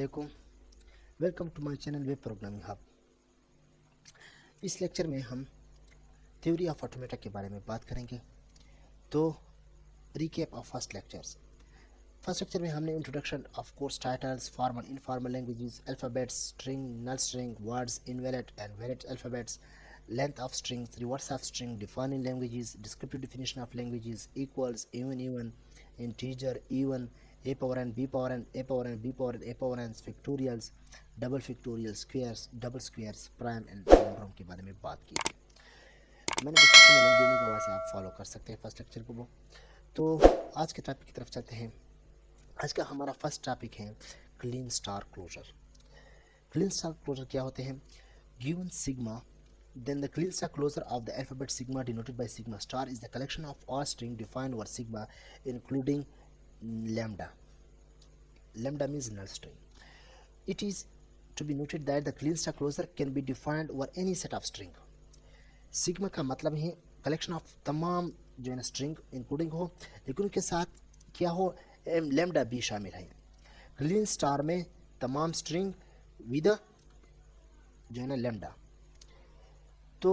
वालेकुम। Welcome to my channel web programming hub. इस lecture में हम थ्योरी ऑफ ऑटोमेटा के बारे में बात करेंगे। तो रिकैप ऑफ फर्स्ट लेक्चर में हमने introduction of course titles, formal informal languages, alphabets, string, null string, words, invalid and valid alphabets, length of strings, reverse of string, defining languages, descriptive definition of languages, equals, even, integer, even, a power n, b power n, a power n, b power n, a power n, factorials, double factorial, squares, double squares, prime and palindrome के बारे में बात की है। मैंने description में link देने के वहाँ से आप फॉलो कर सकते हैं फर्स्ट लेक्चर को। वो तो आज के टॉपिक की तरफ चलते हैं। आज का हमारा फर्स्ट टॉपिक है clean star closure. Clean star closure क्या होते हैं? Given sigma, then the clean star closure of the alphabet sigma denoted by sigma star is the collection of all string defined over sigma including lambda. Lambda means null string. It is to be noted that the clean star closure can be defined over any set of string. sigma का मतलब है collection of तमाम जो है ना string including हो, लेकिन उनके साथ क्या हो, लैम्डा भी शामिल है। क्लीन स्टार में तमाम स्ट्रिंग विद जो है ना लैम्डा। तो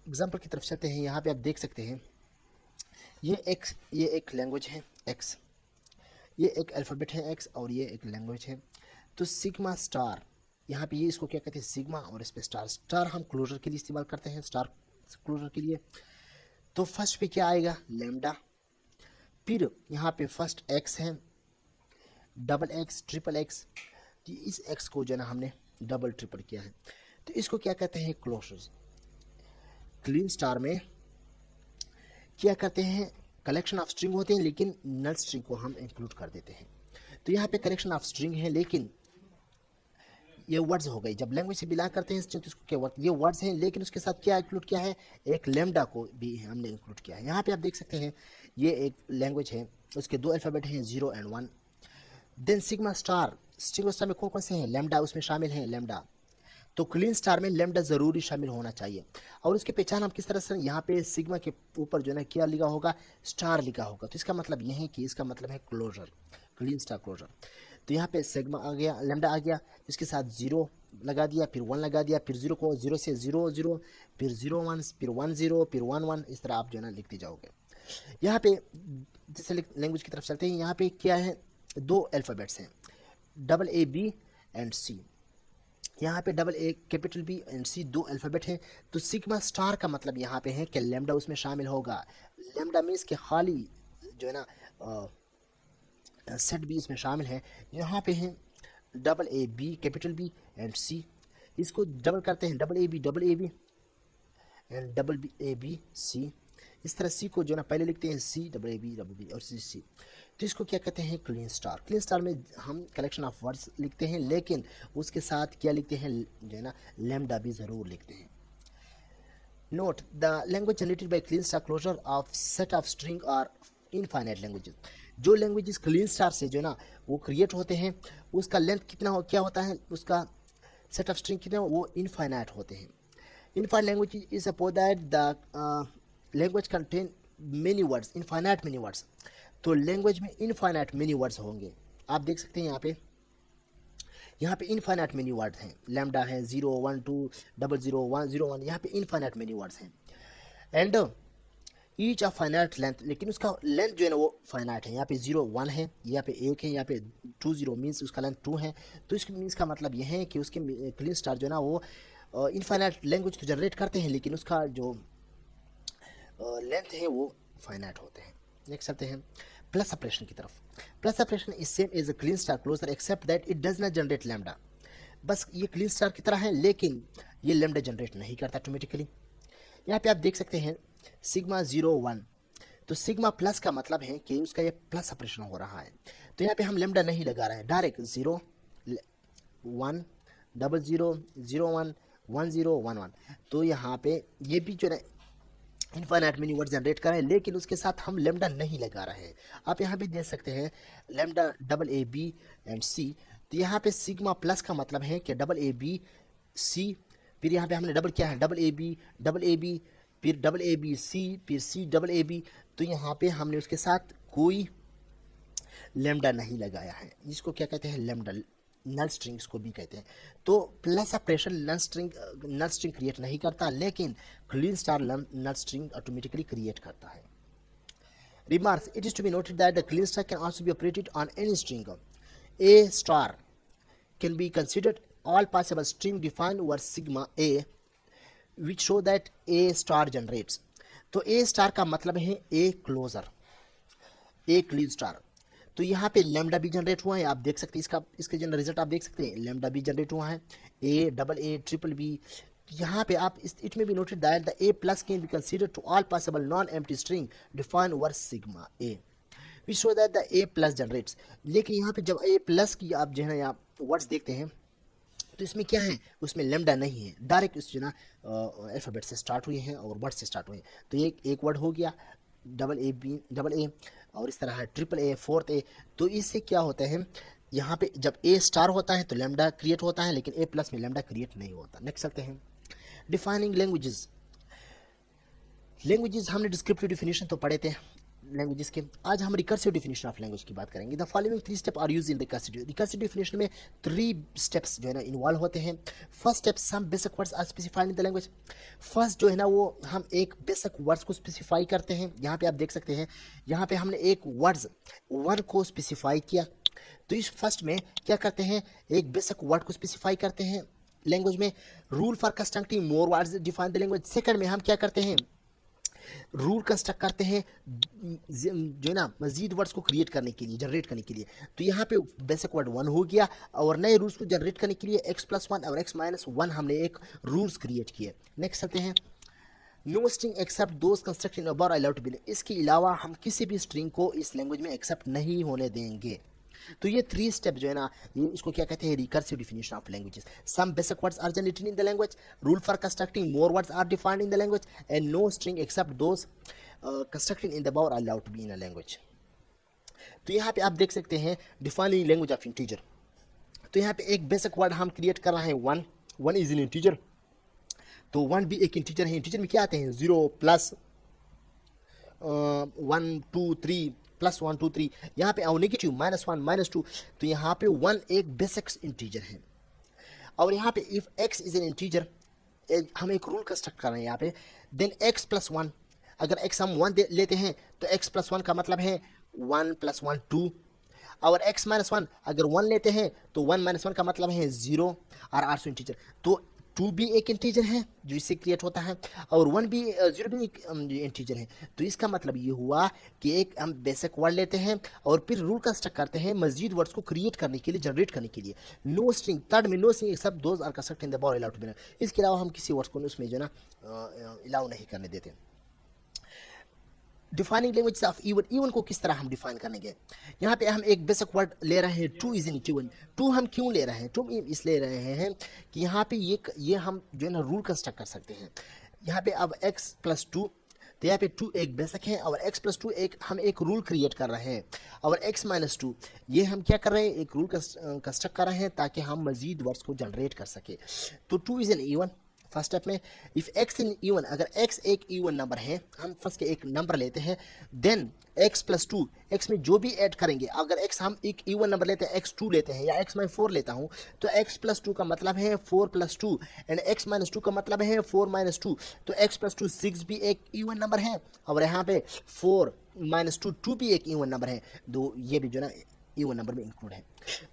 एग्जाम्पल की तरफ चलते हैं। यहाँ पे आप देख सकते हैं ये एक लैंग्वेज है एक्स, ये एक अल्फ़ाबेट है एक्स और ये एक लैंग्वेज है। तो सिग्मा स्टार, यहाँ पे ये इसको क्या कहते हैं सिग्मा, और इस पे स्टार। स्टार हम क्लोजर के लिए इस्तेमाल करते हैं, स्टार क्लोजर के लिए। तो फर्स्ट पे क्या आएगा? लैम्डा। फिर यहाँ पे फर्स्ट एक्स है, डबल एक्स, ट्रिपल एक्स। इस एक्स को जो है ना हमने डबल ट्रिपल किया है, तो इसको क्या कहते हैं? क्लोजर। क्लीन स्टार में क्या करते हैं? कलेक्शन ऑफ स्ट्रिंग होते हैं, लेकिन नल स्ट्रिंग को हम इंक्लूड कर देते हैं। तो यहाँ पे कलेक्शन ऑफ स्ट्रिंग है, लेकिन ये वर्ड्स हो गई। जब लैंग्वेज से बिलोंग करते हैं तो इसको क्या वर्ड, ये वर्ड्स हैं, लेकिन उसके साथ क्या इंक्लूड किया है? एक लैम्डा को भी हमने इंक्लूड किया है। यहाँ पे आप देख सकते हैं ये एक लैंग्वेज है, उसके दो अल्फ़ाबेट हैं 0 and 1। Then sigma star, sigma star में कौन कौन से हैं? लैम्डा उसमें शामिल हैं, लैम्डा। तो क्लीन स्टार में लैम्डा ज़रूरी शामिल होना चाहिए। और उसकी पहचान हम किस तरह से, यहाँ पे सिग्मा के ऊपर जो है ना क्या लिखा होगा? स्टार लिखा होगा। तो इसका मतलब यह है कि इसका मतलब है क्लोजर, क्लीन स्टार क्लोजर। तो यहाँ पे सिग्मा आ गया, लैम्डा आ गया, इसके साथ 0 लगा दिया, फिर 1 लगा दिया, फिर 0 को 0 से 0 0, फिर 0 1, फिर 1 0, फिर 1 1, इस तरह आप जो है ना लिखते जाओगे। यहाँ पे जैसे लैंग्वेज की तरफ चलते हैं, यहाँ पे क्या है? दो अल्फ़ाबेट्स हैं, double A B and C. यहाँ पे double A, capital B and C, दो अल्फ़ाबेट हैं। तो सिग्मा स्टार का मतलब यहाँ पे है कि लैम्डा उसमें शामिल होगा। लैम्डा मीन्स के खाली जो है ना सेट भी इसमें शामिल है। यहाँ पे है double A B, capital B and C. इसको डबल करते हैं, double A B and double B A B C. इस तरह सी को जो ना पहले लिखते हैं सी, डबल बी और सी सी। तो इसको क्या कहते हैं? Kleene star. क्लीन स्टार में हम कलेक्शन ऑफ वर्ड्स लिखते हैं, लेकिन उसके साथ क्या लिखते हैं? जो है ना लैम्डा भी ज़रूर लिखते हैं। Note the language generated by Kleene star closure of set of string are infinite languages. जो लैंग्वेजेस क्लीन स्टार से जो है ना वो क्रिएट होते हैं, उसका लेंथ कितना हो, क्या होता है? उसका सेट ऑफ स्ट्रिंग कितना, वो इनफाइनाइट होते हैं। Infinite language is suppose that the language contain many words, infinite many words. तो लैंग्वेज में इनफाइनाइट मेनी वर्ड्स होंगे। आप देख सकते हैं यहाँ पे इनफाइनाइट मेनी वर्ड हैं। लैम्डा है 0 1 2 0 1 0 1, यहाँ पे इनफाइनाइट मेनी वर्ड्स हैं। And each of finite length, लेकिन उसका लेंथ जो है ना वो फाइनाइट है। यहाँ पे 0 1 है, यहाँ पे 1 है, यहाँ पे 2 0 मीन्स उसका लेंथ 2 है। तो इसके मीन्स का मतलब यह है कि उसके क्लीन स्टार जो है ना वो इनफाइनाइट लैंग्वेज तो जनरेट करते हैं, लेकिन उसका जो लेंथ है वो फाइनाइट होते हैं। नेक्स्ट चलते हैं प्लस ऑपरेशन की तरफ। Plus operation is same as a Kleene star closure except that it does not generate lambda. बस ये क्लीन स्टार की तरह है, लेकिन ये लैम्डा जनरेट नहीं करता ऑटोमेटिकली। यहाँ पे आप देख सकते हैं सिग्मा 0 1। तो सिग्मा प्लस का मतलब है कि उसका ये प्लस ऑपरेशन हो रहा है। तो यहाँ पे हम लैम्डा नहीं लगा रहे हैं, डायरेक्ट 0 1 0 0 1 1 0 1 1। तो यहाँ पे ये भी जो है इनफाइनाइट मेनी वर्ड जनरेट कर रहे हैं, लेकिन उसके साथ हम लैम्डा नहीं लगा रहे हैं। आप यहाँ भी देख सकते हैं lambda double A B and C. तो यहाँ पे सिग्मा प्लस का मतलब है कि डबल ए बी सी, फिर यहाँ पे हमने डबल किया है डबल ए बी, फिर डबल ए बी सी, फिर सी डबल ए बी। तो यहाँ पे हमने उसके साथ कोई लैम्डा नहीं लगाया है। इसको क्या कहते हैं? लैम्डा नल स्ट्रिंग्स को भी कहते हैं। तो प्लस ऑपरेशन नल स्ट्रिंग क्रिएट नहीं करता, लेकिन क्लीन स्टार नल स्ट्रिंग ऑटोमेटिकली क्रिएट करता है। Remarks: it is to be noted that the clean star can also be operated on any string. A star can be considered all possible string defined over sigma A, which show that A star generates. तो A star का मतलब है A closer, A clean star। तो यहाँ पे lambda भी generate हुआ है, आप देख सकते हैं इसके जो रिजल्ट आप देख सकते हैं, लैम्डा भी जनरेट हुआ है, A, double A, triple B. यहाँ पे आप इट में भी noted that the A plus can be considered to all possible non empty string define over sigma A, which show that the A plus generates. लेकिन यहाँ पे जब A प्लस की आप जो है ना यहाँ वर्ड्स देखते हैं, तो इसमें क्या है, उसमें लैम्डा नहीं है, डायरेक्ट इस जो ना अल्फ़ाबेट से स्टार्ट हुए हैं और वर्ड से स्टार्ट हुए हैं। तो ये एक वर्ड हो गया, डबल ए, और इस तरह है ट्रिपल ए, फोर्थ ए। तो इससे क्या होता है, यहाँ पे जब ए स्टार होता है तो लैम्डा क्रिएट होता है, लेकिन ए प्लस में लैम्डा क्रिएट नहीं होता। नेक्स्ट चलते हैं, डिफाइनिंग लैंग्वेजेस। लैंग्वेजेस हमने डिस्क्रिप्टिव डिफिनेशन तो पढ़े थे लैंग्वेजेस के, आज हम रिकर्सिव डिफिनेशन ऑफ लैंग्वेज की बात करेंगे। The following 3 step are use in recursive definition में 3 स्टेप्स जो है ना इन्वॉल्व होते हैं। First step, some basic words are specified in the language. First जो है ना वो हम एक बेसिक वर्ड्स को स्पेसिफाई करते हैं। यहाँ पे आप देख सकते हैं, यहाँ पे हमने एक वर्ड्स वन को स्पेसिफाई किया। तो इस फर्स्ट में क्या करते हैं, एक बेसिक वर्ड को स्पेसिफाई करते हैं लैंग्वेज में। Rule for constructing more words define the language. Second में हम क्या करते हैं, रूल कंस्ट्रक्ट करते हैं जो है ना मजीद वर्ड्स को क्रिएट करने के लिए, जनरेट करने के लिए। तो यहाँ पे बेसिक वर्ड 1 हो गया, और नए रूल्स को जनरेट करने के लिए x+1 और x-1 हमने एक रूल्स क्रिएट किए। नेक्स्ट चलते हैं, no string except those construct in about allowed to be. इसके अलावा हम किसी भी स्ट्रिंग को इस लैंग्वेज में एक्सेप्ट नहीं होने देंगे। तो ये 3 स्टेप जो है ना, ये इसको क्या कहते हैं, recursive definition of languages. Some basic words are generated in the language, rule for constructing more words are defined in the language, and no string except those constructed in the about allowed to be in a language. तो यहाँ पे आप देख सकते हैं defining language of integer. तो यहाँ पे एक बेसिक वर्ड हम क्रिएट कर रहे हैं 1 इज इन इंटीजर। तो 1 भी एक इंटीजर है। इंटीजर में क्या आते हैं, 0 प्लस 1 2 3 प्लस 1 2 3। यहाँ पे नेगेटिव -1 -2। तो यहाँ पे 1 एक बेसिक इंटीजर है। और यहाँ पे if x is an integer, हम एक रूल कंस्ट्रक्ट कर रहे हैं यहाँ पे, देन x+1, अगर x हम 1 लेते हैं तो x+1 का मतलब है 1 + 1 2, और x-1 अगर 1 लेते हैं तो 1 - 1 का मतलब है 0, और आर इंटीजर। तो 2 भी एक इंटीजर है जो इससे क्रिएट होता है, और 1 भी 0 भी एक इंटीजर है। तो इसका मतलब ये हुआ कि एक हम बेसिक वर्ड लेते हैं और फिर रूल कंस्ट्रक्ट करते हैं मजीद वर्ड्स को क्रिएट करने के लिए, जनरेट करने के लिए। नो स्ट्रिंग, थर्ड में no string except those are construct in the about allowed to be. इसके अलावा हम किसी वर्ड्स को उसमें जो ना अलाउ नहीं करने देते। डिफाइनिंग लैंग्वेज ऑफ इवन को किस तरह हम डिफाइन करेंगे, यहाँ पे हम एक बेसिक वर्ड ले रहे हैं 2 इज इन इवन। 2 हम क्यों ले रहे हैं, 2 इसलिए ले रहे हैं कि यहाँ पे ये हम जो है ना रूल कंस्ट्रक्ट कर सकते हैं। यहाँ पे अब x+2, तो यहाँ पे 2 एक बेसिक है, और x+2 हम एक रूल क्रिएट कर रहे हैं, और x-2 ये हम क्या कर रहे हैं, एक रूल कंस्ट्रक्ट कर रहे हैं ताकि हम मजीद वर्ड्स को जनरेट कर सके। तो 2 is in even first step में। इफ x इन इवन, अगर x एक इवन नंबर है, हम फर्स्ट के एक नंबर लेते हैं, देन x+2, x में जो भी ऐड करेंगे, अगर x हम एक इवन नंबर लेते हैं, x2 लेते हैं, या x मैं 4 लेता हूं, तो x+2 का मतलब है 4+2, एंड x-2 का मतलब है 4-2। तो x+2 6 भी एक इवन नंबर है, और यहाँ पे 4-2 2 भी एक इवन नंबर है। दो ये भी जो ना इवन नंबर में इंक्लूड है।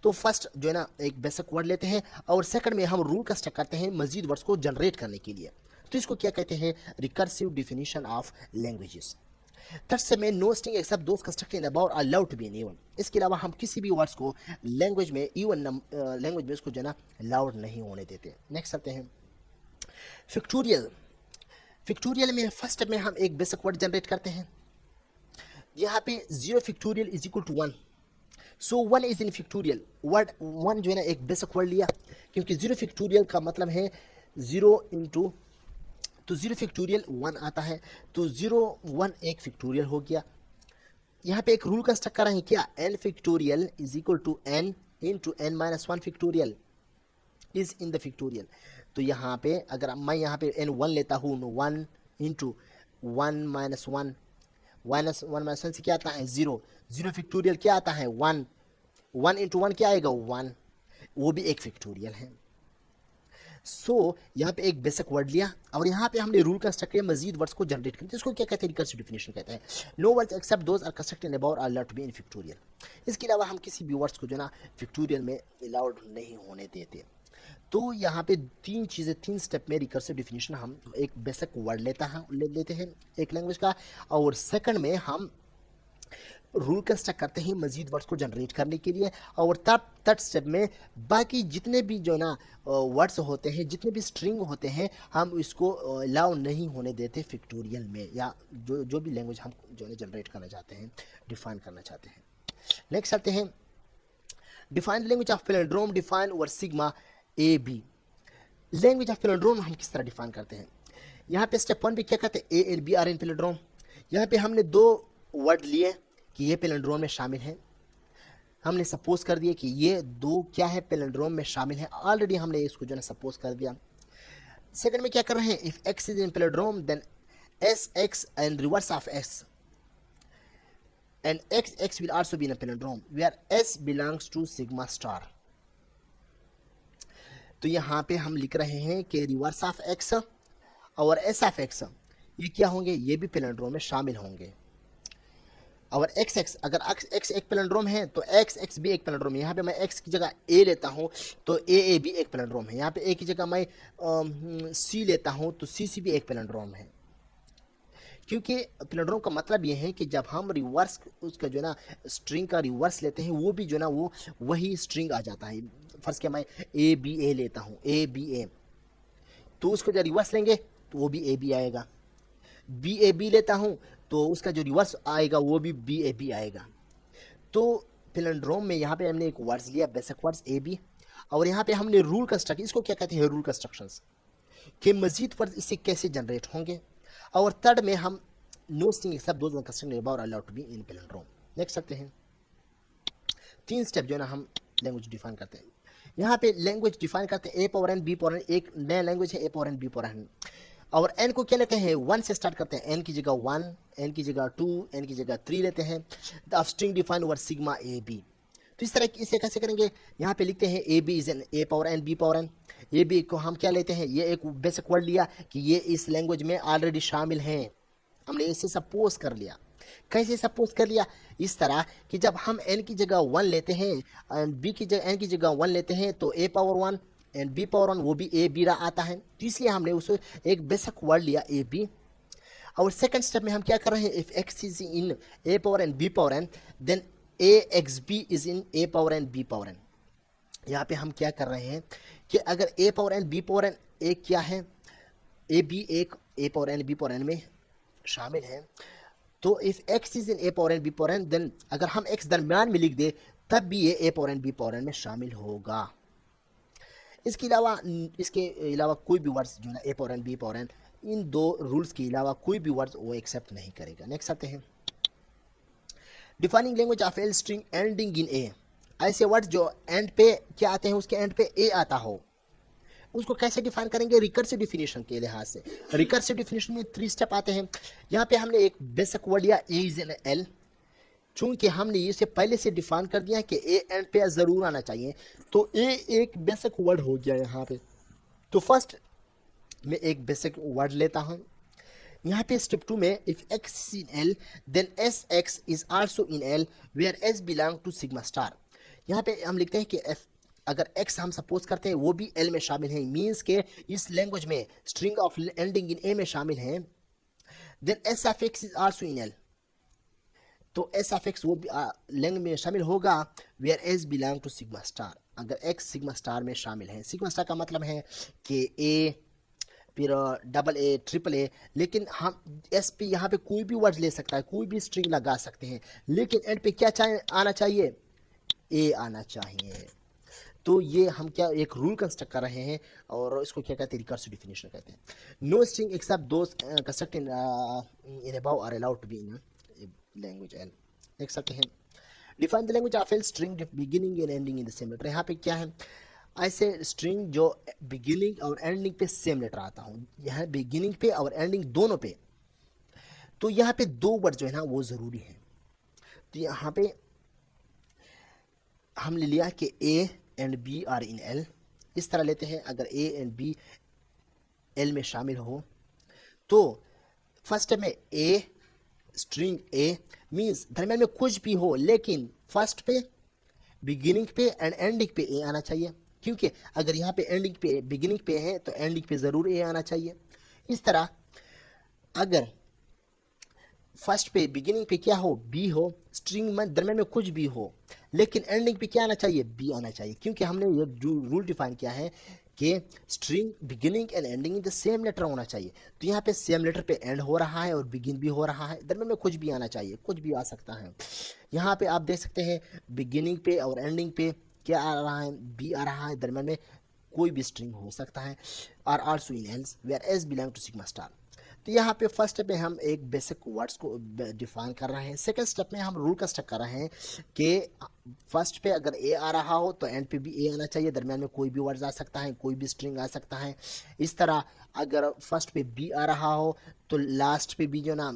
तो फर्स्ट जो है ना एक बेसिक वर्ड लेते हैं, और सेकंड में हम रूल कंस्ट्रक्ट करते हैं मजीद वर्ड्स को जनरेट करने के लिए। तो इसको क्या कहते हैं, recursive definition of languages. Third से में no string except those constructed about allowed to be in even. इसके अलावा हम किसी भी वर्ड्स को लैंग्वेज में इवन लैंग्वेज में उसको जो ना अलाउड नहीं होने देते। नेक्स्ट आते हैं फैक्टोरियल। फैक्टोरियल में फर्स्ट में हम एक बेसिक वर्ड जनरेट करते हैं। यहाँ पे 0 factorial is equal to 1। So 1 is in factorial. Word 1 जो है ना एक बेसिक वर्ड लिया, क्योंकि 0 फैक्टोरियल का मतलब है 0 इंटू, तो 0 फैक्टोरियल 1 आता है, तो 0 1 एक फैक्टोरियल हो गया। यहाँ पे एक रूल कंस्ट्रक्ट कर रहे हैं क्या, n factorial is equal to n into n-1 factorial is in the factorial. तो यहाँ पे अगर मैं यहाँ पे n1 लेता हूँ, 1 इंटू 1-1, -1 से क्या आता है 0, 0 फैक्टोरियल क्या आता है 1, 1 इंटू 1 क्या आएगा 1, वो भी एक फैक्टोरियल है। यहाँ पे एक बेसिक वर्ड लिया और यहाँ पे हमने रूल कंस्ट्रक्ट किया मजीद वर्ड्स को जनरेट करते हैं, जिसको क्या कहते हैं, रिकर्सिव डेफिनेशन कहते हैं। No words except those are constructed about are allowed to be in factorial. इसके अलावा हम किसी भी वर्ड्स को जो ना फैक्टोरियल में अलाउड नहीं होने देते। तो यहाँ पे तीन चीज़ें, तीन स्टेप में रिकर्सिव डेफिनेशन, हम एक बेसिक वर्ड लेते हैं एक लैंग्वेज का, और सेकंड में हम रूल कंस्ट्रक्ट करते हैं मजीद वर्ड्स को जनरेट करने के लिए, और तब थर्ड स्टेप में बाकी जितने भी जो ना वर्ड्स होते हैं, जितने भी स्ट्रिंग होते हैं, हम इसको अलाउ नहीं होने देते फैक्टोरियल में, या जो भी लैंग्वेज हम जो है जनरेट करना चाहते हैं, डिफाइन करना चाहते हैं। नेक्स्ट आते हैं, define language of palindrome define over sigma A B. Language of palindrome हम किस तरह डिफाइन करते हैं। यहाँ पे स्टेप वन पे क्या कहते हैं, A and B are in palindrome. यहाँ पे हमने दो वर्ड लिए कि ये पैलिंड्रोम में शामिल है, हमने सपोज कर दिया कि ये दो क्या है, पैलिंड्रोम में शामिल है, ऑलरेडी हमने इसको जो है सपोज कर दिया। सेकंड में क्या कर रहे हैं, if X is in palindrome then S X and reverse of X and x will also be in a palindrome where s belongs to sigma star। तो यहाँ पे हम लिख रहे हैं कि रिवर्स ऑफ x और s ऑफ x ये क्या होंगे, ये भी पैलिंड्रोम में शामिल होंगे। और x अगर x एक पैलिंड्रोम है तो x भी एक पैलिंड्रोम है। यहाँ पे मैं x की जगह a लेता हूँ तो a भी एक पैलिंड्रोम है। यहाँ पे a की जगह मैं c लेता हूँ तो c भी एक पैलिंड्रोम है। क्योंकि पैलिंड्रोम का मतलब ये है कि जब हम रिवर्स उसका जो ना स्ट्रिंग का रिवर्स लेते हैं, वो भी जो ना वो वही स्ट्रिंग आ जाता है। फर्स्ट के मैं ए बी ए लेता हूँ, ए बी ए, तो उसको जब रिवर्स लेंगे तो वो भी ए बी आएगा। बी ए बी लेता हूँ तो उसका जो रिवर्स आएगा वो भी बी ए बी आएगा। तो पैलिंड्रोम में यहाँ पे हमने एक वर्ड्स लिया, बेसिक वर्ड्स ए बी, और यहाँ पे हमने रूल कंस्ट्रक्ट, इसको क्या कहते हैं, रूल कंस्ट्रक्शंस, कि मजीद वर्ड्स इससे कैसे जनरेट होंगे। और थर्ड में हम no string except those constructed about allowed to be in palindrome. Next करते हैं, तीन स्टेप जो है ना हम लैंग्वेज डिफाइन करते हैं। यहाँ पे लैंग्वेज डिफाइन करते हैं A power N B power N, एक नया लैंग्वेज है A power N B power N, और एन को क्या लेते हैं, वन से स्टार्ट करते हैं, एन की जगह वन, एन की जगह टू, एन की जगह थ्री लेते हैं। The string define over sigma A B. तो इस तरह इसे कैसे करेंगे, यहाँ पे लिखते हैं A B is in A power N B power N. A B को हम क्या लेते हैं, ये एक बेसिक वर्ड लिया कि ये इस लैंग्वेज में ऑलरेडी शामिल हैं, हमने इसे सपोज कर लिया। कैसे सपोज कर लिया, इस तरह कि जब हम n की जगह वन लेते हैं एंड b की जगह n की जगह वन लेते हैं तो a power one and b power one वो भी a b आता है, तो इसलिए हमने उसे एक बेसिक वर्ड लिया a b। और सेकंड स्टेप में हम क्या कर रहे हैं, if x is in a power n b power n then a x b is in a power n b power n। यहाँ पे हम क्या कर रहे हैं कि अगर a power n b power n एक क्या है, a b एक a power n b power n में शामिल है, तो if x is in a power n b power n then अगर हम x दरमियान में लिख दे तब भी ये a power n b power n में शामिल होगा। इसके अलावा कोई भी वर्ड्स जो है a power n b power n, इन दो रूल्स के अलावा कोई भी वर्ड्स वो एक्सेप्ट नहीं करेगा। नेक्स्ट आते हैं, defining language of L string ending in A. ऐसे वर्ड्स जो एंड पे क्या आते हैं, उसके एंड पे ए आता हो, उसको कैसे डिफाइन करेंगे, रिकर्सिव डिफिनेशन के लिहाज से। रिकर्सिव डिफिनेशन में 3 स्टेप आते हैं। यहाँ पे हमने एक बेसिक वर्ड लिया ए इज एन एल, चूंकि हमने इसे पहले से डिफाइन कर दिया कि ए एंड पे जरूर आना चाहिए, तो ए एक बेसिक वर्ड हो गया यहाँ पे। तो फर्स्ट मैं एक बेसिक वर्ड लेता हूँ। यहाँ पे स्टेप 2 में if x in L then S X is also in L where S belong to sigma star. यहाँ पे हम लिखते हैं कि अगर x हम सपोज करते हैं वो भी l में शामिल है, मीन्स के इस लैंग्वेज में string of ending in a में शामिल है, then s of x is also in l, तो s ऑफ x वो भी लैंग्वेज में शामिल होगा where s belong to sigma star, अगर x सिग्मा स्टार में शामिल है। सिग्मा स्टार का मतलब है कि a फिर डबल ए ट्रिपल ए, लेकिन हम एस पे यहाँ पे कोई भी वर्ड ले सकता है, कोई भी स्ट्रिंग लगा सकते हैं, लेकिन एंड पे क्या आना चाहिए, ए आना चाहिए। तो ये हम क्या एक रूल कंस्ट्रक्ट कर रहे हैं और इसको क्या कहते हैं, रिकर्सिव डेफिनेशन कहते हैं। No string except those constructed in above are allowed to be in language L. देख सकते हैं, define the language of L string beginning and ending in the same letter. यहाँ पे क्या है, ऐसे स्ट्रिंग जो बिगिनिंग और एंडिंग पे सेम लेटर आता हूँ, यहाँ बिगिनिंग पे और एंडिंग दोनों पे, तो यहाँ पे 2 वर्ड जो है ना वो ज़रूरी है। तो यहाँ पे हमने लिया कि A and B are in L, इस तरह लेते हैं। अगर ए एंड बी एल में शामिल हो तो फर्स्ट में ए, स्ट्रिंग ए मीन्स दरम्यान में कुछ भी हो लेकिन फर्स्ट पे, बिगिनिंग पे एंड एंडिंग पे ए आना चाहिए, क्योंकि अगर यहाँ पे एंडिंग पे बिगिनिंग पे है तो एंडिंग पे ज़रूर ए आना चाहिए। इस तरह अगर फर्स्ट पे बिगिनिंग पे क्या हो, बी हो, स्ट्रिंग में दरम्यान में कुछ भी हो लेकिन एंडिंग पे क्या आना चाहिए, बी आना चाहिए, क्योंकि हमने ये रूल डिफाइन किया है कि string beginning and ending in the same letter होना चाहिए। तो यहाँ पे सेम लेटर पे एंड हो रहा है और बिगिन भी हो रहा है, दरम्यान में कुछ भी आना चाहिए, कुछ भी आ सकता है। यहाँ पे आप देख सकते हैं बिगिनिंग पे और एंडिंग पे क्या आ रहा है, बी आ रहा है, दरम्यान में कोई भी स्ट्रिंग हो सकता है। Are also in L's where S belong to sigma star. तो यहाँ पे फर्स्ट स्टेप में हम एक बेसिक वर्ड्स को डिफाइन कर रहे हैं। सेकंड स्टेप में हम रूल कंस्ट्रक्ट कर रहे हैं कि फर्स्ट पे अगर ए आ रहा हो तो एंड पे भी ए आना चाहिए, दरम्यान में कोई भी वर्ड्स आ सकता है, कोई भी स्ट्रिंग आ सकता है। इस तरह अगर फर्स्ट पे बी आ रहा हो तो लास्ट पे भी जो ना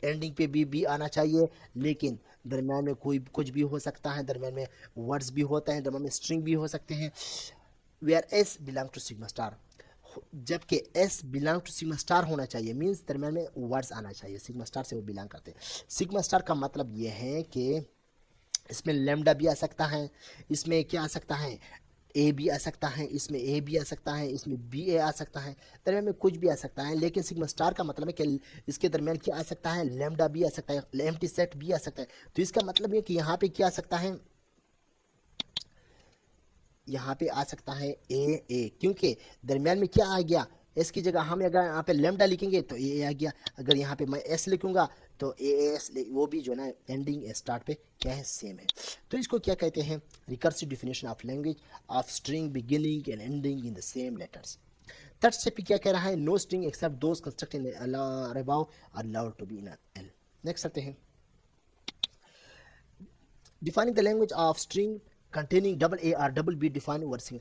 एंडिंग पे भी बी आना चाहिए, लेकिन दरम्यान में कोई कुछ भी हो सकता है, दरम्यान में वर्ड्स भी होते हैं, दरम्यान में स्ट्रिंग भी हो सकते हैं। Where S belong to sigma star, जबकि S belong to sigma star होना चाहिए, मीन्स दरम्यान में वर्ड्स आना चाहिए, सिग्मा स्टार से वो बिलोंग करते हैं। सिग्मा स्टार का मतलब ये है कि इसमें लैम्डा भी आ सकता है, इसमें क्या आ सकता है, ए भी आ सकता है, इसमें ए भी आ सकता है, इसमें बी ए आ सकता है, दरम्यान में कुछ भी आ सकता है। लेकिन सिग्मा स्टार का मतलब है कि इसके दरम्यान क्या आ सकता है, लैम्डा भी आ सकता है, एम्प्टी सेट भी आ सकता है। तो इसका मतलब ये कि यहाँ पे क्या आ सकता है, यहाँ पे आ सकता है ए, क्योंकि दरमियान में क्या आ गया, एस की जगह हम अगर यहाँ पे लेमडा लिखेंगे तो ए आ गया, अगर यहाँ पे मैं एस लिखूंगा तो ए एस, वो भी जो ना एंडिंग स्टार्ट पे क्या है, सेम है। तो इसको क्या कहते हैं, recursive definition of language of string beginning and ending in the same letters. Third step पे क्या कह रहा है, no string except those construct in above are allowed to be in L. Next आते हैं, defining the language of string containing double A और double be define वर्सिंग।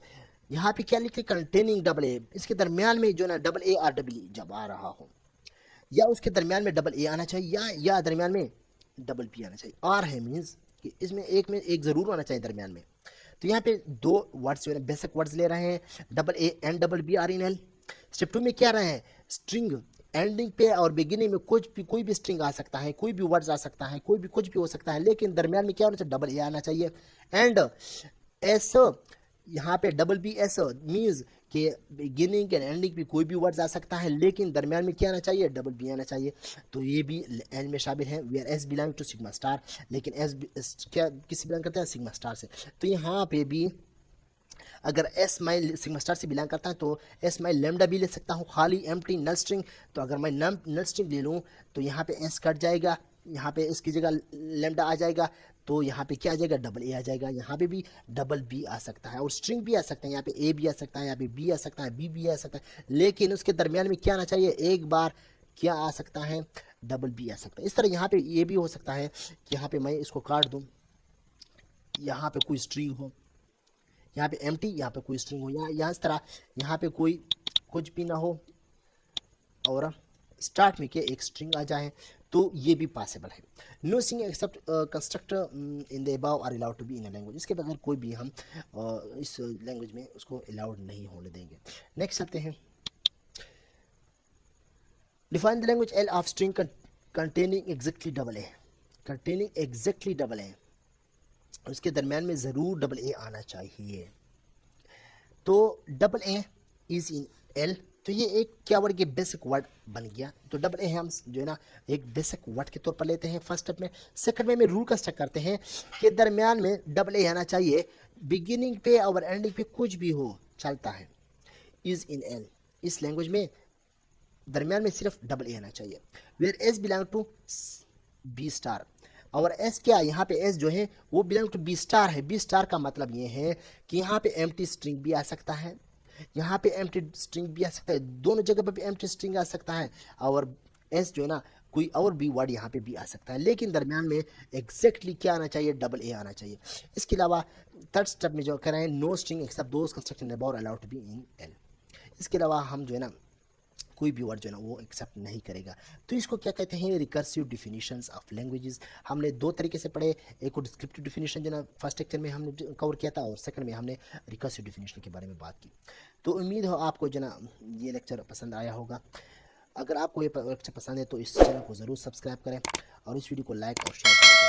यहाँ पे क्या लिखे, कंटेनिंग डबल ए, इसके दरमियान में जो ना डबल ए और डबल ई जब आ रहा हो, या उसके दरमियान में डबल ए आना चाहिए, या दरमियान में डबल बी आना चाहिए। और है मीन्स कि इसमें एक ज़रूर आना चाहिए दरमियान में। तो यहाँ पे दो वर्ड्स जो है बेसिक वर्ड्स ले रहे हैं, double A and double B are in L. Step 2 में क्या रहे हैं, स्ट्रिंग एंडिंग पे और बिगिनिंग में कोई भी स्ट्रिंग आ सकता है, कोई भी वर्ड्स आ सकता है, कोई भी कुछ भी हो सकता है, लेकिन दरमियान में क्या होना चाहिए, डबल ए आना चाहिए। एंड एस, यहाँ पे डबल बी एस मीन्स कि बिगिनिंग एंड एंडिंग पे कोई भी वर्ड्स आ सकता है, लेकिन दरमियान में क्या आना चाहिए, डबल बी आना चाहिए। तो ये भी एल में शामिल है। Where S belong to sigma star, लेकिन एस क्या किससे बिलोंग करते हैं, सिग्मा स्टार से। तो यहाँ पे भी अगर एस मैं सिग्मा स्टार से बिलोंग करता है तो एस मैं लेमडा भी ले सकता हूँ, खाली एम्प्टी नल स्ट्रिंग। तो अगर मैं नल स्ट्रिंग ले लूँ तो यहाँ पे एस कट जाएगा, यहाँ पे इसकी जगह लेमडा आ जाएगा, तो यहाँ पे क्या आ जाएगा, डबल ए आ जाएगा। यहाँ पे भी डबल बी आ सकता है और स्ट्रिंग भी आ सकता है, यहाँ पे ए भी आ सकता है, यहाँ पे बी आ सकता है, बी भी आ सकता है, लेकिन उसके दरमियान में क्या आना चाहिए, एक बार क्या आ सकता है, डबल बी आ सकता है। इस तरह यहाँ पे ये भी हो सकता है कि यहाँ पे मैं इसको काट दूँ, यहाँ पे कोई स्ट्रिंग हो, यहाँ पे एम्प्टी, यहाँ पे कोई स्ट्रिंग हो, यहाँ इस तरह यहाँ पे कोई कुछ भी ना हो और स्टार्ट में क्या एक स्ट्रिंग आ जाए, तो ये भी पॉसिबल है। No string except construct in the above are allowed to be in a language, इसके बगैर कोई भी हम इस लैंग्वेज में उसको अलाउड नहीं होने देंगे। नेक्स्ट आते हैं, define the language L of string containing exactly double A, containing exactly double A, उसके दरमियान में ज़रूर डबल ए आना चाहिए। तो double A is in L, तो ये एक क्या वर्ड के बेसिक वर्ड बन गया। तो डबल ए हम जो है ना एक बेसिक वर्ड के तौर पर लेते हैं फर्स्ट स्टेप में। सेकंड में रूल कंस्ट्रक्ट करते हैं कि दरमियान में डबल ए आना चाहिए, बिगिनिंग पे और एंडिंग पे कुछ भी हो चलता है। इज इन एल, इस लैंग्वेज में दरमियान में सिर्फ डबल ए आना चाहिए। Where S belong to B star, और एस क्या, यहाँ पे एस जो है वो बिलोंग टू बी स्टार है। बी स्टार का मतलब ये है कि यहाँ पे एम्प्टी स्ट्रिंग भी आ सकता है, यहाँ पे एम्प्टी स्ट्रिंग भी आ सकता है, दोनों जगह पे भी एम्प्टी स्ट्रिंग आ सकता है, और एस जो है ना कोई और भी वर्ड यहाँ पे भी आ सकता है, लेकिन दरमियान में एग्जैक्टली क्या आना चाहिए, डबल ए आना चाहिए। इसके अलावा थर्ड स्टेप में जो कह रहे हैं, no string except those construction about allowed to be in L. इसके अलावा हम जो है ना कोई भी वर्ड जो है ना वो एक्सेप्ट नहीं करेगा। तो इसको क्या कहते हैं, रिकर्सिव डिफिनीशंस ऑफ लैंग्वेजेस। हमने दो तरीके से पढ़े, एक को डिस्क्रिप्टिव डिफिनीशन जो ना फर्स्ट लेक्चर में हमने कवर किया था, और सेकंड में हमने रिकर्सिव डिफिनीशन के बारे में बात की। तो उम्मीद हो आपको जो ना ये लेक्चर पसंद आया होगा। अगर आपको ये लेक्चर पसंद है तो इस चैनल को ज़रूर सब्सक्राइब करें और इस वीडियो को लाइक और शेयर करें।